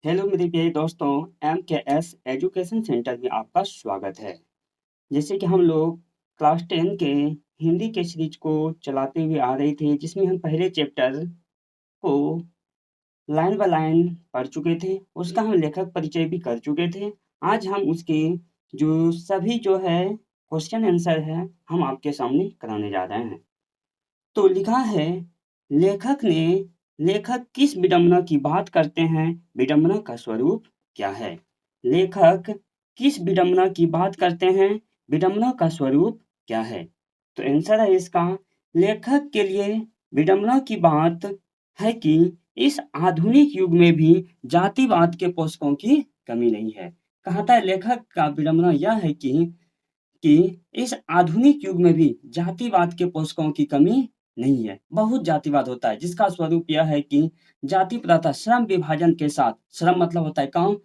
Hello मेरे प्यारे दोस्तों, MKS एजुकेशन सेंटर में आपका स्वागत है। जैसे कि हम लोग क्लास 10 के हिंदी के सीरीज को चलाते हुए आ रहे थे, जिसमें हम पहले चैप्टर को लाइन बाय लाइन पढ़ चुके थे, उसका हम लेखक परिचय भी कर चुके थे। आज हम उसके जो है क्वेश्चन आंसर है, हम आपके सामने कराने जा रहे हैं। तो लिखा है, लेखक ने लेखक किस विडंबना की बात करते हैं, विडंबना का स्वरूप क्या है? लेखक किस विडंबना की बात करते हैं, विडंबना का स्वरूप क्या है? तो आंसर है इसका, लेखक के लिए विडंबना की बात है कि इस आधुनिक युग में भी जातिवाद के पोषकों की कमी नहीं है। कहता है लेखक का विडंबना यह है कि इस आधुनिक युग में भी जातिवाद के पोषकों की कमी नहीं है। बहुत जातिवाद होता है, जिसका स्वरूप यह है कि जाति प्रथा श्रम विभाजन के साथ, श्रम मतलब होता है काम,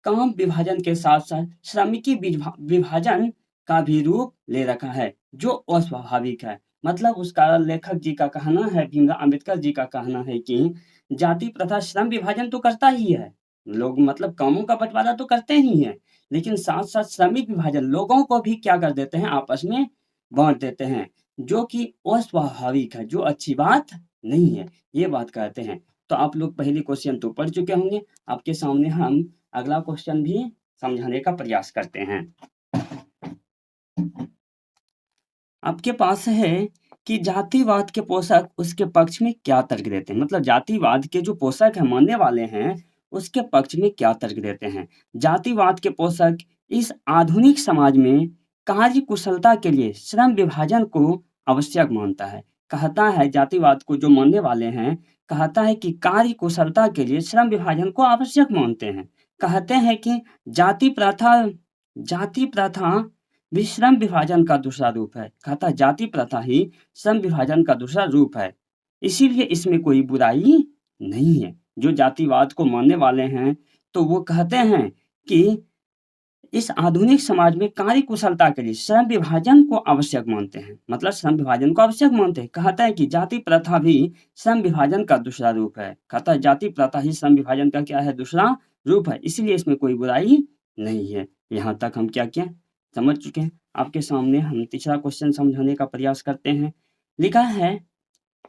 काम विभाजन के साथ-साथ श्रमिकी विभाजन का भी रूप ले रखा है, जो अस्वाभाविक है। मतलब उसका लेखक जी का कहना है, भीमराव अम्बेडकर जी का कहना है कि जाति प्रथा श्रम विभाजन तो करता ही है। लोग मतलब कामों का बँटवारा तो करते ही हैं, लेकिन साथ-साथ श्रमिक विभाजन लोगों को भी क्या कर देते हैं, आपस में बाँट देते हैं, जो कि अस्वाभाविक है, जो अच्छी बात नहीं है, ये बात कहते हैं। तो आप लोग पहले क्वेश्चन तो पढ़ चुके होंगे, आपके सामने हम अगला क्वेश्चन भी समझाने का प्रयास करते हैं। आपके पास है कि जातिवाद के पोषक उसके पक्ष में क्या तर्क देते हैं, मतलब जातिवाद के जो पोषक है मानने वाले हैं, उसके पक्ष में क्या तर्क देते हैं। जातिवाद के पोषक इस आधुनिक समाज में कार्य कुशलता के लिए श्रम विभाजन को आवश्यक मानता है। कहता है जातिवाद को जो मानने वाले हैं, कहता है कि कार्य कुशलता के लिए श्रम विभाजन को आवश्यक मानते हैं। कहते हैं कि जाति प्रथा भी श्रम विभाजन का दूसरा रूप है। कहता है जाति प्रथा ही श्रम विभाजन का दूसरा रूप है। इसीलिए इसमें कोई बुराई नहीं है। जो जातिवाद को मानने वाले हैं, तो वो कहते हैं कि इस आधुनिक समाज में कार्य कुशलता के लिए श्रम विभाजन को आवश्यक मानते हैं। मतलब श्रम विभाजन को आवश्यक मानते हैं। कहता है कि जाति प्रथा भी श्रम विभाजन का दूसरा रूप है। कहता है जाति प्रथा ही श्रम विभाजन का क्या है, दूसरा रूप है। इसीलिए इसमें कोई बुराई नहीं है। यहाँ तक हम क्या किया, समझ चुके हैं। आपके सामने हम तीसरा क्वेश्चन समझाने का प्रयास करते हैं। लिखा है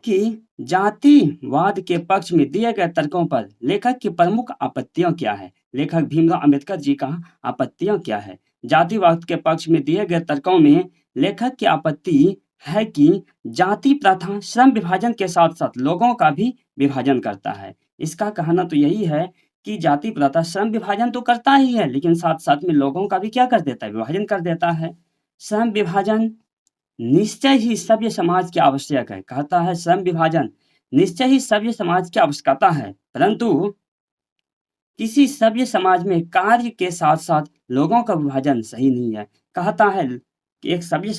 कि जातिवाद के पक्ष में दिए गए तर्कों पर लेखक की प्रमुख आपत्तियां क्या है? लेखक भीमराव अम्बेडकर जी का आपत्तियां क्या है? जातिवाद के पक्ष में दिए गए तर्कों में लेखक की आपत्ति है कि जाति प्रथा श्रम विभाजन के साथ-साथ लोगों का भी विभाजन करता है। इसका कहना तो यही है कि जाति प्रथा श्रम विभाजन तो करता ही है, लेकिन साथ-साथ में लोगों का भी क्या कर देता है, विभाजन कर देता है। श्रम विभाजन निश्चय ही सभ्य समाज की आवश्यक है। कहता है श्रम विभाजन निश्चय ही सभ्य समाज की आवश्यकता है, परंतु किसी सभ्य समाज में कार्य के साथ-साथ लोगों का विभाजन सही नहीं है। कहता है कि एक सभ्य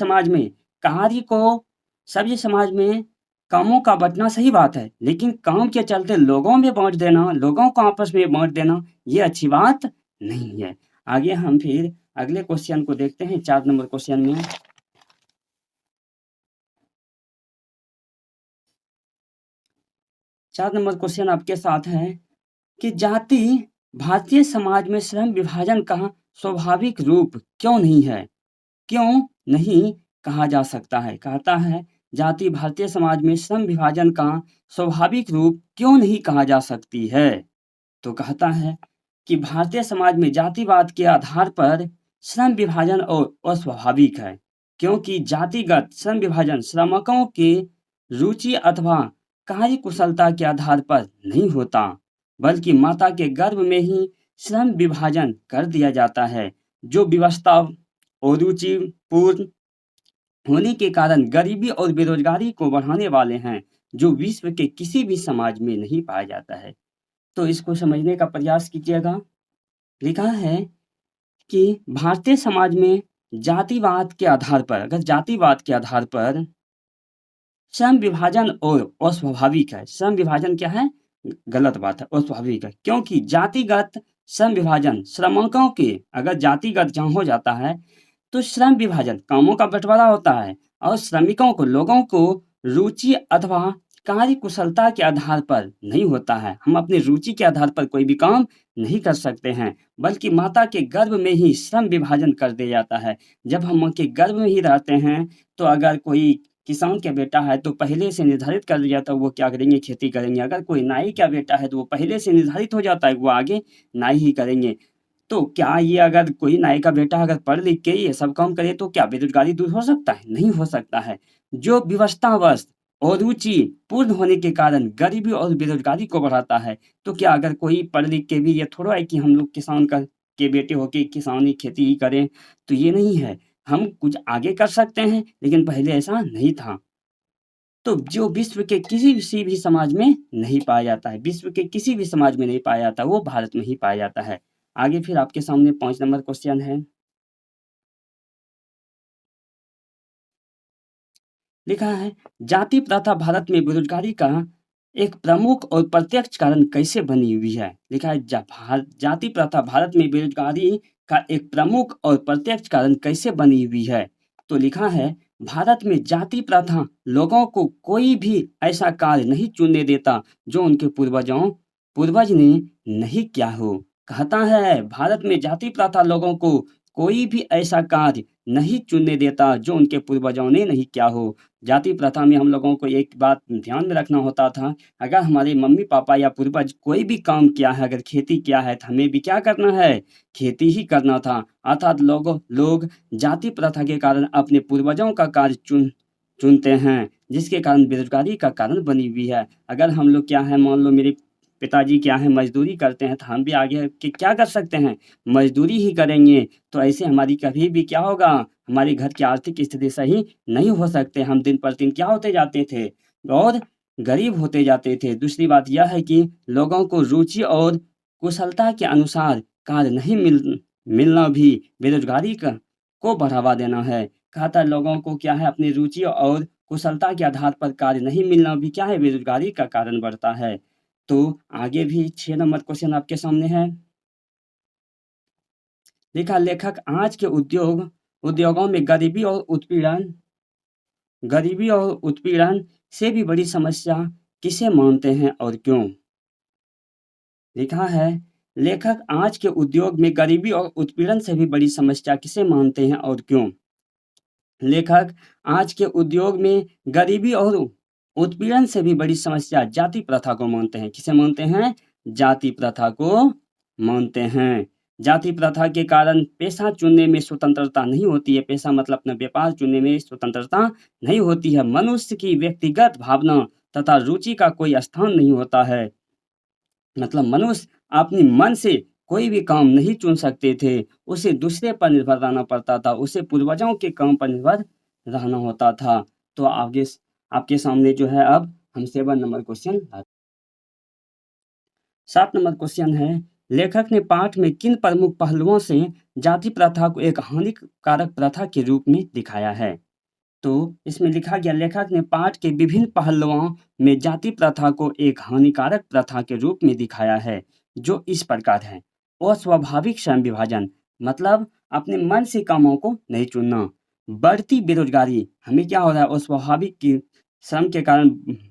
समाज में कामों का बँटना सही बात है, लेकिन काम के चलते लोगों में बाँट देना, लोगों को आपस में बाँट देना, ये अच्छी बात नहीं है। आगे हम फिर अगले क्वेश्चन को देखते हैं, 4 नंबर क्वेश्चन में। 4 नंबर क्वेश्चन आपके साथ है कि जाति भारतीय समाज में श्रम विभाजन का स्वाभाविक रूप क्यों नहीं है? क्यों नहीं कहा जा सकता है? कहता है जाति भारतीय समाज में श्रम विभाजन का स्वाभाविक रूप क्यों नहीं कहा जा सकती है? तो कहता है कि भारतीय समाज में जातिवाद के आधार पर श्रम विभाजन और अस्वाभाविक है, क्योंकि जातिगत श्रम विभाजन श्रमिकों के रुचि अथवा कार्य कुशलता के आधार पर नहीं होता, बल्कि माता के गर्भ में ही श्रम विभाजन कर दिया जाता है, जो व्यवस्था और रुचिपूर्ण होने के कारण गरीबी और बेरोजगारी को बढ़ाने वाले हैं, जो विश्व के किसी भी समाज में नहीं पाया जाता है। तो इसको समझने का प्रयास कीजिएगा। लिखा है कि भारतीय समाज में जातिवाद के आधार पर, अगर जातिवाद के आधार पर श्रम विभाजन और अस्वाभाविक है। श्रम विभाजन क्या है? गलत बात है, अस्वाभाविक है। क्योंकि जातिगत श्रम विभाजन श्रमिकों के, अगर जातिगत जहाँ हो जाता है, तो श्रम विभाजन कामों का बँटवारा होता है और श्रमिकों को, लोगों को रुचि अथवा कार्य कुशलता के आधार पर नहीं होता है। हम अपनी रुचि के आधार पर कोई भी काम नहीं कर सकते हैं, बल्कि माता के गर्भ में ही श्रम विभाजन कर दिया जाता है। जब हम माँ के गर्भ में ही रहते हैं, तो अगर कोई किसान का बेटा है, तो पहले से निर्धारित कर दिया जाता है वो क्या करेंगे, खेती करेंगे। अगर कोई नाई का बेटा है, तो वो पहले से निर्धारित हो जाता है वो आगे नाई ही करेंगे। तो क्या ये अगर कोई नाई का बेटा अगर पढ़ लिख के ये सब काम करे, तो क्या बेरोजगारी दूर हो सकता है? नहीं हो सकता है। जो विवशतावश और रुचि पूर्ण होने के कारण गरीबी और बेरोजगारी को बढ़ाता है। तो क्या अगर कोई पढ़ लिख के भी ये थोड़ा है कि हम लोग किसान का के बेटे होके किसानी खेती ही करें, तो ये नहीं है। हम कुछ आगे कर सकते हैं, लेकिन पहले ऐसा नहीं था। तो जो विश्व के किसी भी समाज में नहीं पाया जाता है, विश्व के किसी भी समाज में नहीं पाया जाता, वो भारत में ही पाया जाता है। आगे फिर आपके सामने 5 नंबर क्वेश्चन है। लिखा है, जाति प्रथा भारत में बेरोजगारी का एक प्रमुख और प्रत्यक्ष कारण कैसे बनी हुई है? लिखा है, जाति प्रथा भारत में बेरोजगारी का एक प्रमुख और प्रत्यक्ष कारण कैसे बनी हुई है? तो लिखा है, भारत में जाति प्रथा लोगों को कोई भी ऐसा कार्य नहीं चुनने देता जो उनके पूर्वज ने नहीं किया हो। कहता है, भारत में जाति प्रथा लोगों को कोई भी ऐसा कार्य नहीं चुनने देता जो उनके पूर्वजों ने नहीं किया हो। जाति प्रथा में हम लोगों को एक बात ध्यान में रखना होता था, अगर हमारे मम्मी-पापा या पूर्वज कोई भी काम किया है, अगर खेती किया है, तो हमें भी क्या करना है? खेती ही करना था। अर्थात लोग जाति प्रथा के कारण अपने पूर्वजों का कार्य चुनते हैं, जिसके कारण बेरोज़गारी का कारण बनी हुई है। अगर हम लोग क्या है, मान लो मेरे पिताजी क्या है मज़दूरी करते हैं, तो हम भी आगे के क्या कर सकते हैं? मज़दूरी ही करेंगे। तो ऐसे हमारी कभी भी क्या होगा, हमारे घर की आर्थिक स्थिति सही नहीं हो सकते। हम दिन पर दिन क्या होते जाते थे? और गरीब होते जाते थे। दूसरी बात यह है कि लोगों को रुचि और कुशलता के अनुसार कार्य नहीं मिलना भी बेरोज़गारी को बढ़ावा देना है। कहा था लोगों को क्या है, अपनी रुचि और कुशलता के आधार पर कार्य नहीं मिलना भी क्या है, बेरोज़गारी का कारण बढ़ता है। तो आगे भी 6 नंबर क्वेश्चन आपके सामने है। लिखा, लेखक आज के उद्योगों में गरीबी और उत्पीड़न से भी बड़ी समस्या किसे मानते हैं और क्यों? लिखा है, लेखक आज के उद्योग में गरीबी और उत्पीड़न से भी बड़ी समस्या किसे मानते हैं और क्यों? लेखक आज के उद्योग में गरीबी और उत्पीड़न से भी बड़ी समस्या जाति प्रथा को मानते हैं। किसे मानते हैं? जाति प्रथा को मानते हैं। जाति प्रथा के कारण पेशा चुनने में स्वतंत्रता नहीं होती है। पेशा मतलब अपना व्यापार चुनने में स्वतंत्रता नहीं होती है। मनुष्य की व्यक्तिगत भावना तथा रुचि का कोई स्थान नहीं होता है। मतलब मनुष्य अपने मन से कोई भी काम नहीं चुन सकते थे। उसे दूसरे पर निर्भर रहना पड़ता था। उसे पूर्वजों के काम पर निर्भर रहना होता था। तो आगे आपके सामने जो है अब हम 7 नंबर क्वेश्चन 7 नंबर क्वेश्चन है, लेखक ने पाठ में किन प्रमुख पहलुओं से जाति प्रथा को एक हानिकारक प्रथा के रूप में दिखाया है? तो इसमें लिखा गया, लेखक ने पाठ के विभिन्न पहलुओं में जाति प्रथा को एक हानिकारक प्रथा के रूप में दिखाया है, जो इस प्रकार है। अस्वाभाविक श्रम विभाजन, मतलब अपने मन से कामों को नहीं चुनना। बढ़ती बेरोजगारी, हमें क्या हो रहा है, अस्वाभाविक की श्रम के कारण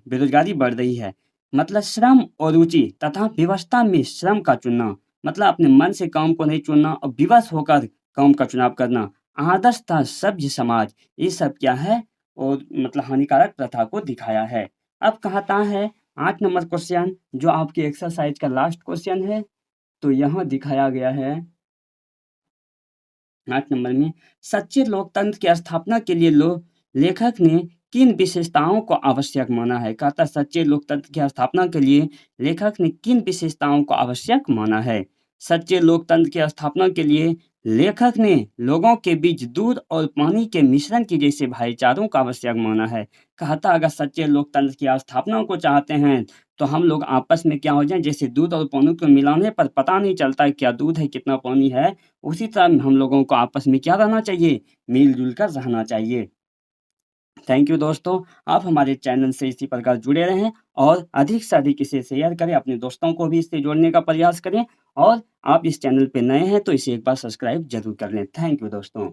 बेरोजगारी बढ़ रही है। मतलब श्रम और रुचि तथा विवशता में श्रम का चुनना, मतलब अपने मन से काम को नहीं चुनना और विवश होकर काम का चुनाव करना। आदर्श था सभ्य समाज, ये सब क्या है, और मतलब हानिकारक प्रथा को दिखाया है। अब कहता है 8 नंबर क्वेश्चन, जो आपकी एक्सरसाइज का लास्ट क्वेश्चन है। तो यहाँ दिखाया गया है 8 नंबर में, सच्चे लोकतंत्र की स्थापना के लिए लेखक ने किन विशेषताओं को आवश्यक माना है? कहता सच्चे लोकतंत्र की स्थापना के लिए लेखक ने किन विशेषताओं को आवश्यक माना है? सच्चे लोकतंत्र की स्थापना के लिए लेखक ने लोगों के बीच दूध और पानी के मिश्रण की जैसे भाईचारों का आवश्यक माना है। कहता अगर सच्चे लोकतंत्र की स्थापना को चाहते हैं, तो हम लोग आपस में क्या हो जाए, जैसे दूध और पानी को मिलाने पर पता नहीं चलता है क्या दूध है कितना पानी है, उसी तरह हम लोगों को आपस में क्या रहना चाहिए, मिलजुल कर रहना चाहिए। थैंक यू दोस्तों, आप हमारे चैनल से इसी प्रकार जुड़े रहें और अधिक से अधिक इसे शेयर करें, अपने दोस्तों को भी इससे जोड़ने का प्रयास करें। और आप इस चैनल पे नए हैं तो इसे एक बार सब्सक्राइब जरूर कर लें। थैंक यू दोस्तों।